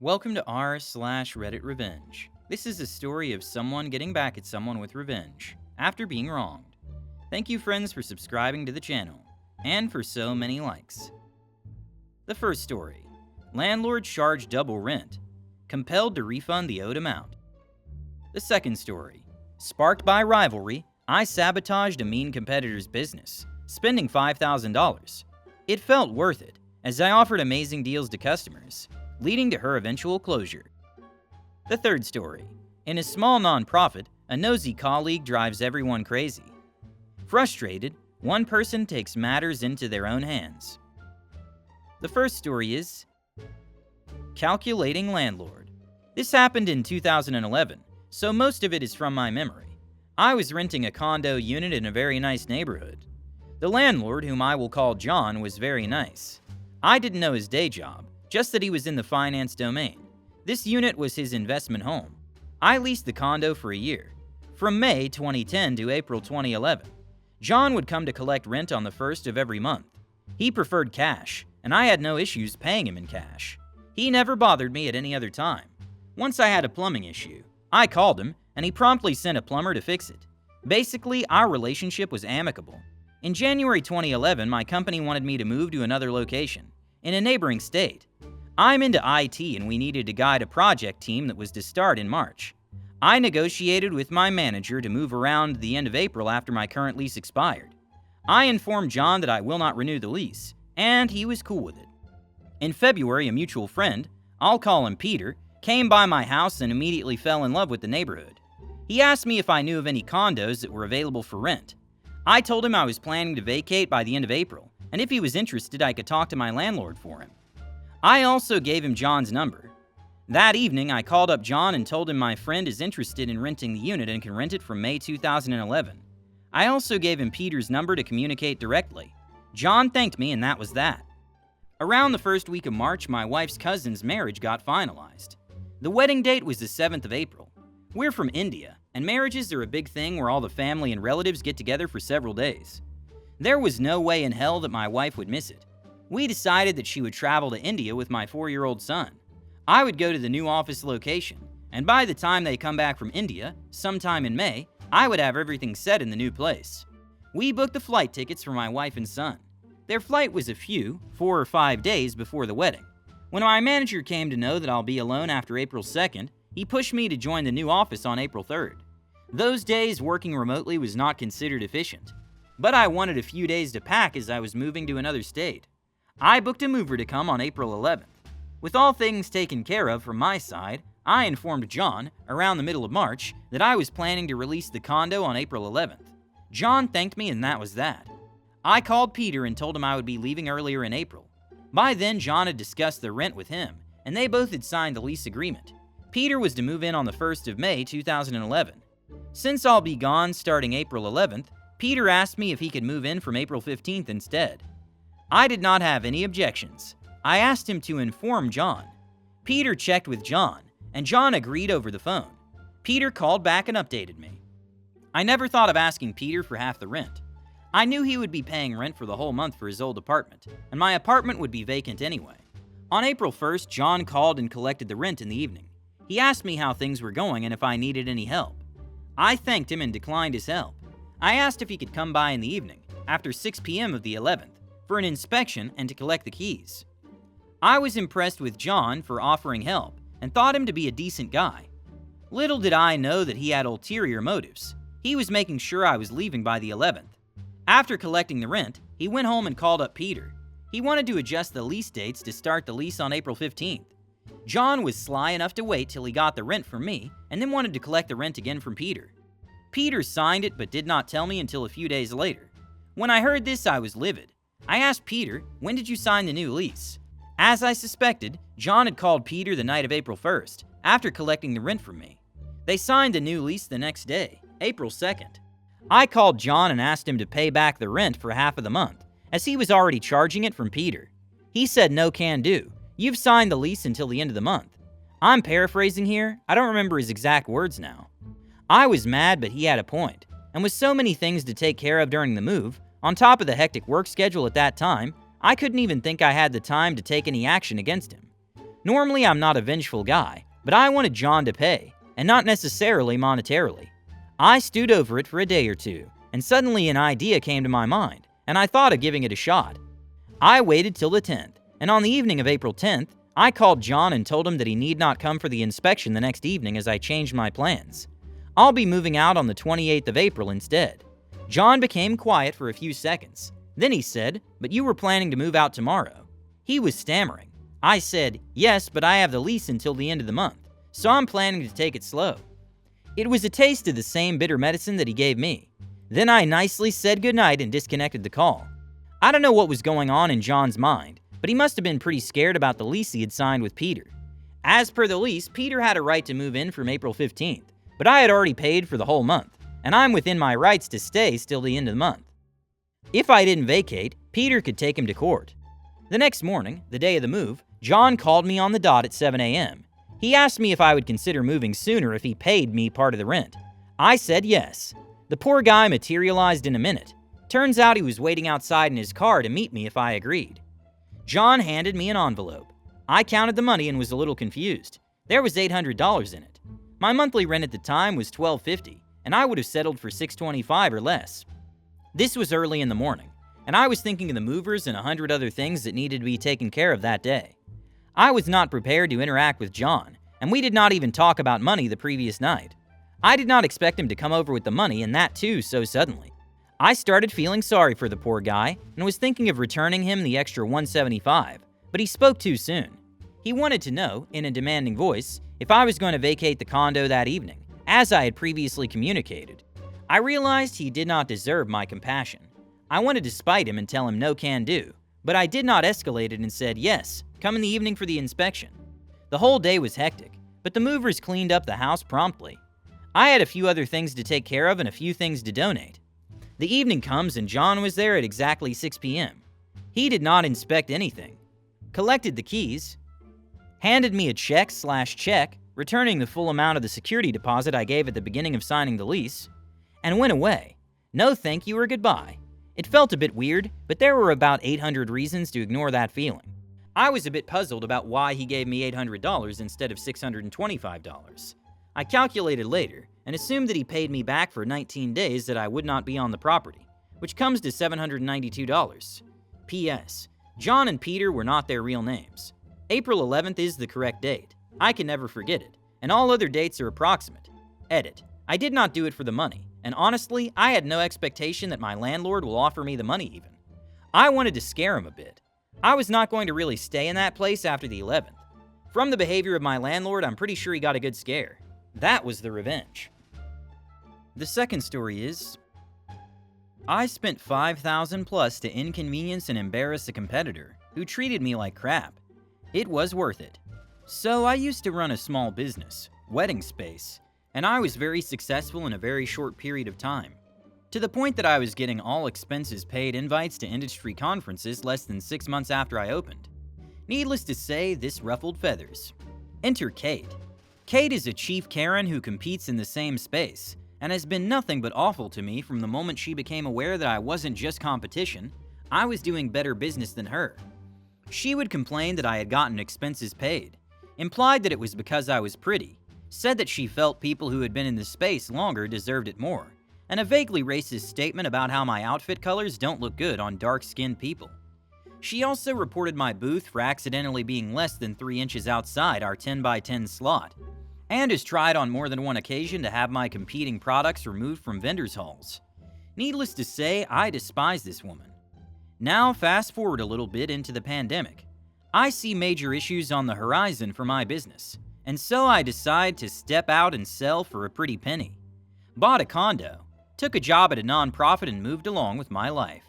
Welcome to r/RedditRevenge. This is a story of someone getting back at someone with revenge after being wronged. Thank you, friends, for subscribing to the channel and for so many likes. The first story: landlord charged double rent, compelled to refund the owed amount. The second story: sparked by rivalry, I sabotaged a mean competitor's business, spending $5,000. It felt worth it, as I offered amazing deals to customers, leading to her eventual closure. The third story: in a small nonprofit, a nosy colleague drives everyone crazy. Frustrated, one person takes matters into their own hands. The first story is calculating landlord. This happened in 2011, so most of it is from my memory. I was renting a condo unit in a very nice neighborhood. The landlord, whom I will call John, was very nice. I didn't know his day job, just that he was in the finance domain. This unit was his investment home. I leased the condo for a year, from May 2010 to April 2011. John would come to collect rent on the first of every month. He preferred cash, and I had no issues paying him in cash. He never bothered me at any other time. Once I had a plumbing issue. I called him, and he promptly sent a plumber to fix it. Basically, our relationship was amicable. In January 2011, my company wanted me to move to another location, in a neighboring state. I'm into IT, and we needed to guide a project team that was to start in March. I negotiated with my manager to move around the end of April after my current lease expired. I informed John that I will not renew the lease, and he was cool with it. In February, a mutual friend, I'll call him Peter, came by my house and immediately fell in love with the neighborhood. He asked me if I knew of any condos that were available for rent. I told him I was planning to vacate by the end of April, and if he was interested, I could talk to my landlord for him. I also gave him John's number. That evening, I called up John and told him my friend is interested in renting the unit and can rent it from May 2011. I also gave him Peter's number to communicate directly. John thanked me, and that was that. Around the first week of March, my wife's cousin's marriage got finalized. The wedding date was the 7th of April. We're from India, and marriages are a big thing where all the family and relatives get together for several days. There was no way in hell that my wife would miss it. We decided that she would travel to India with my 4-year-old son. I would go to the new office location, and by the time they come back from India, sometime in May, I would have everything set in the new place. We booked the flight tickets for my wife and son. Their flight was 4 or 5 days before the wedding. When my manager came to know that I'll be alone after April 2nd, he pushed me to join the new office on April 3rd. Those days working remotely was not considered efficient, but I wanted a few days to pack as I was moving to another state. I booked a mover to come on April 11th. With all things taken care of from my side, I informed John, around the middle of March, that I was planning to release the condo on April 11th. John thanked me, and that was that. I called Peter and told him I would be leaving earlier in April. By then, John had discussed the rent with him, and they both had signed the lease agreement. Peter was to move in on the 1st of May 2011. Since I'll be gone starting April 11th, Peter asked me if he could move in from April 15th instead. I did not have any objections. I asked him to inform John. Peter checked with John, and John agreed over the phone. Peter called back and updated me. I never thought of asking Peter for half the rent. I knew he would be paying rent for the whole month for his old apartment, and my apartment would be vacant anyway. On April 1st, John called and collected the rent in the evening. He asked me how things were going and if I needed any help. I thanked him and declined his help. I asked if he could come by in the evening, after 6 p.m. of the 11th, for an inspection and to collect the keys. I was impressed with John for offering help and thought him to be a decent guy. Little did I know that he had ulterior motives. He was making sure I was leaving by the 11th. After collecting the rent, he went home and called up Peter. He wanted to adjust the lease dates to start the lease on April 15th. John was sly enough to wait till he got the rent from me and then wanted to collect the rent again from Peter. Peter signed it but did not tell me until a few days later. When I heard this, I was livid. I asked Peter, "When did you sign the new lease?" As I suspected, John had called Peter the night of April 1st, after collecting the rent from me. They signed the new lease the next day, April 2nd. I called John and asked him to pay back the rent for half of the month, as he was already charging it from Peter. He said no can do. You've signed the lease until the end of the month. I'm paraphrasing here. I don't remember his exact words now. I was mad, but he had a point. And with so many things to take care of during the move, on top of the hectic work schedule at that time, I couldn't even think I had the time to take any action against him. Normally, I'm not a vengeful guy, but I wanted John to pay, and not necessarily monetarily. I stewed over it for a day or two, and suddenly an idea came to my mind, and I thought of giving it a shot. I waited till the 10th, and on the evening of April 10th, I called John and told him that he need not come for the inspection the next evening as I changed my plans. I'll be moving out on the 28th of April instead. John became quiet for a few seconds. Then he said, "But you were planning to move out tomorrow." He was stammering. I said, "Yes, but I have the lease until the end of the month, so I'm planning to take it slow." It was a taste of the same bitter medicine that he gave me. Then I nicely said goodnight and disconnected the call. I don't know what was going on in John's mind, but he must have been pretty scared about the lease he had signed with Peter. As per the lease, Peter had a right to move in from April 15th, but I had already paid for the whole month, and I'm within my rights to stay till the end of the month. If I didn't vacate, Peter could take him to court. The next morning, the day of the move, John called me on the dot at 7 a.m. He asked me if I would consider moving sooner if he paid me part of the rent. I said yes. The poor guy materialized in a minute. Turns out he was waiting outside in his car to meet me if I agreed. John handed me an envelope. I counted the money and was a little confused. There was $800 in it. My monthly rent at the time was $1,250, and I would have settled for $625 or less. This was early in the morning, and I was thinking of the movers and 100 other things that needed to be taken care of that day. I was not prepared to interact with John, and we did not even talk about money the previous night. I did not expect him to come over with the money, and that too so suddenly. I started feeling sorry for the poor guy and was thinking of returning him the extra $175, but he spoke too soon. He wanted to know, in a demanding voice, if I was going to vacate the condo that evening, as I had previously communicated. I realized he did not deserve my compassion. I wanted to spite him and tell him no can do, but I did not escalate it and said yes, come in the evening for the inspection. The whole day was hectic, but the movers cleaned up the house promptly. I had a few other things to take care of and a few things to donate. The evening comes and John was there at exactly 6 p.m. He did not inspect anything, collected the keys, handed me a check, returning the full amount of the security deposit I gave at the beginning of signing the lease, and went away. No thank you or goodbye. It felt a bit weird, but there were about 800 reasons to ignore that feeling. I was a bit puzzled about why he gave me $800 instead of $625. I calculated later and assumed that he paid me back for 19 days that I would not be on the property, which comes to $792. P.S. John and Peter were not their real names. April 11th is the correct date. I can never forget it, and all other dates are approximate. Edit. I did not do it for the money, and honestly, I had no expectation that my landlord will offer me the money even. I wanted to scare him a bit. I was not going to really stay in that place after the 11th. From the behavior of my landlord, I'm pretty sure he got a good scare. That was the revenge. The second story is, I spent $5,000 plus to inconvenience and embarrass a competitor who treated me like crap. It was worth it. So I used to run a small business, Wedding Space, and I was very successful in a very short period of time, to the point that I was getting all expenses paid invites to industry conferences less than 6 months after I opened. Needless to say, this ruffled feathers. Enter Kate. Kate is a chief Karen who competes in the same space, and has been nothing but awful to me from the moment she became aware that I wasn't just competition, I was doing better business than her. She would complain that I had gotten expenses paid, implied that it was because I was pretty, said that she felt people who had been in the space longer deserved it more, and a vaguely racist statement about how my outfit colors don't look good on dark-skinned people. She also reported my booth for accidentally being less than 3 inches outside our 10x10 slot, and has tried on more than one occasion to have my competing products removed from vendors' halls. Needless to say, I despise this woman. Now, fast forward a little bit into the pandemic. I see major issues on the horizon for my business, and so I decide to step out and sell for a pretty penny. Bought a condo, took a job at a nonprofit and moved along with my life.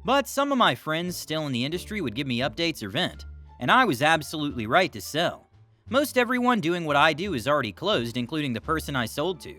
But some of my friends still in the industry would give me updates or vent, and I was absolutely right to sell. Most everyone doing what I do is already closed, including the person I sold to.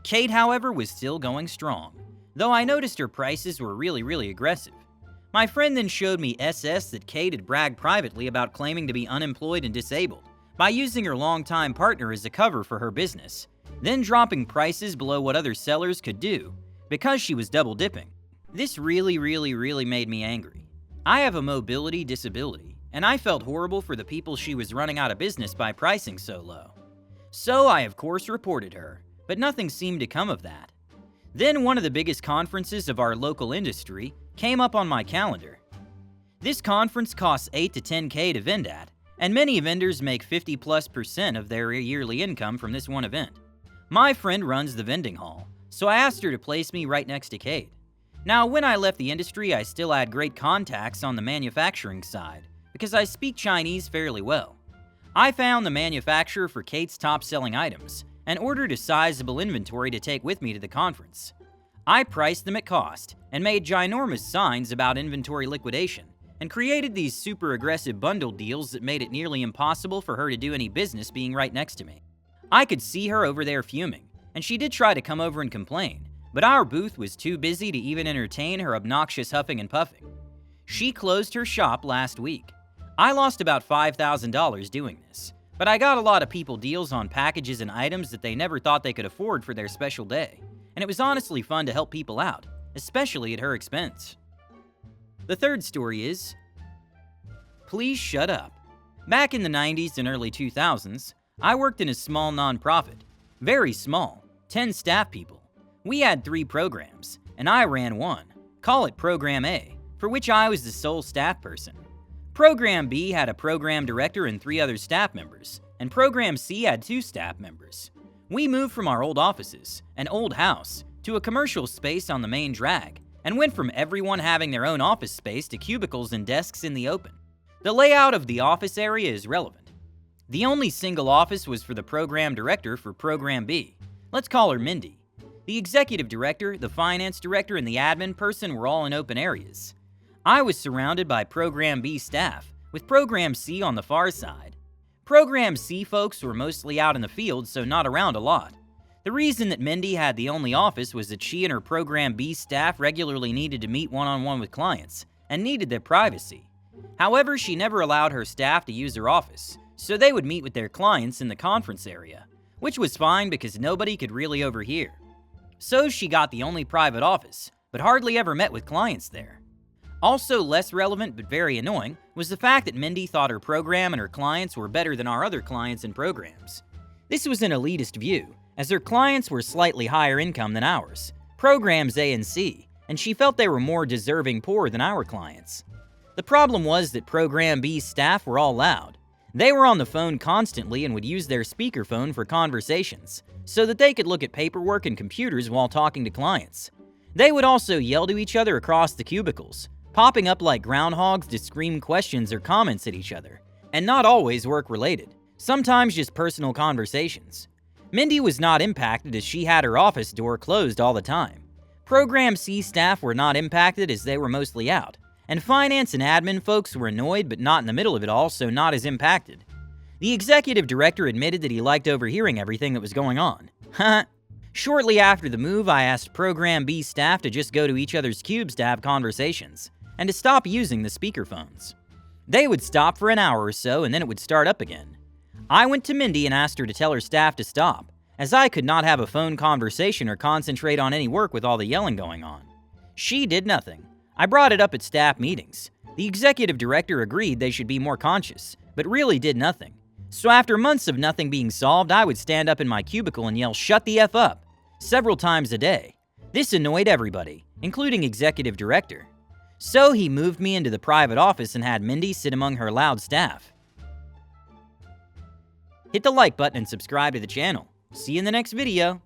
Kate, however, was still going strong, though I noticed her prices were really aggressive. My friend then showed me SS that Kate had bragged privately about claiming to be unemployed and disabled by using her longtime partner as a cover for her business, then dropping prices below what other sellers could do because she was double dipping. This really made me angry. I have a mobility disability, and I felt horrible for the people she was running out of business by pricing so low. So I of course reported her, but nothing seemed to come of that. Then one of the biggest conferences of our local industry came up on my calendar. This conference costs $8 to $10K to vend at, and many vendors make 50+% of their yearly income from this one event. My friend runs the vending hall, so I asked her to place me right next to Kate. Now, when I left the industry, I still had great contacts on the manufacturing side, because I speak Chinese fairly well. I found the manufacturer for Kate's top-selling items, and ordered a sizable inventory to take with me to the conference. I priced them at cost, and made ginormous signs about inventory liquidation, and created these super aggressive bundle deals that made it nearly impossible for her to do any business being right next to me. I could see her over there fuming, and she did try to come over and complain, but our booth was too busy to even entertain her obnoxious huffing and puffing. She closed her shop last week. I lost about $5,000 doing this, but I got a lot of people deals on packages and items that they never thought they could afford for their special day, and it was honestly fun to help people out, especially at her expense. The third story is, please shut up. Back in the 90s and early 2000s, I worked in a small nonprofit. Very small, 10 staff people. We had 3 programs, and I ran one. Call it Program A, for which I was the sole staff person. Program B had a program director and 3 other staff members, and Program C had 2 staff members. We moved from our old offices, an old house, to a commercial space on the main drag, and went from everyone having their own office space to cubicles and desks in the open. The layout of the office area is relevant. The only single office was for the program director for Program B. Let's call her Mindy. The executive director, the finance director, and the admin person were all in open areas. I was surrounded by Program B staff, with Program C on the far side. Program C folks were mostly out in the field, so not around a lot. The reason that Mindy had the only office was that she and her Program B staff regularly needed to meet one-on-one with clients, and needed their privacy. However, she never allowed her staff to use her office, so they would meet with their clients in the conference area, which was fine because nobody could really overhear. So she got the only private office, but hardly ever met with clients there. Also less relevant but very annoying was the fact that Mindy thought her program and her clients were better than our other clients and programs. This was an elitist view, as her clients were slightly higher income than ours, programs A and C, and she felt they were more deserving poor than our clients. The problem was that Program B's staff were all loud. They were on the phone constantly and would use their speakerphone for conversations, so that they could look at paperwork and computers while talking to clients. They would also yell to each other across the cubicles, popping up like groundhogs to scream questions or comments at each other, and not always work-related, sometimes just personal conversations. Mindy was not impacted as she had her office door closed all the time. Program C staff were not impacted as they were mostly out, and finance and admin folks were annoyed but not in the middle of it all, so not as impacted. The executive director admitted that he liked overhearing everything that was going on. Shortly after the move, I asked Program B staff to just go to each other's cubes to have conversations, and to stop using the speakerphones. They would stop for an hour or so, and then it would start up again. I went to Mindy and asked her to tell her staff to stop, as I could not have a phone conversation or concentrate on any work with all the yelling going on. She did nothing. I brought it up at staff meetings. The executive director agreed they should be more conscious, but really did nothing. So after months of nothing being solved, I would stand up in my cubicle and yell, "Shut the F up," several times a day. This annoyed everybody, including executive director. So he moved me into the private office and had Mindy sit among her loud staff. Hit the like button and subscribe to the channel. See you in the next video.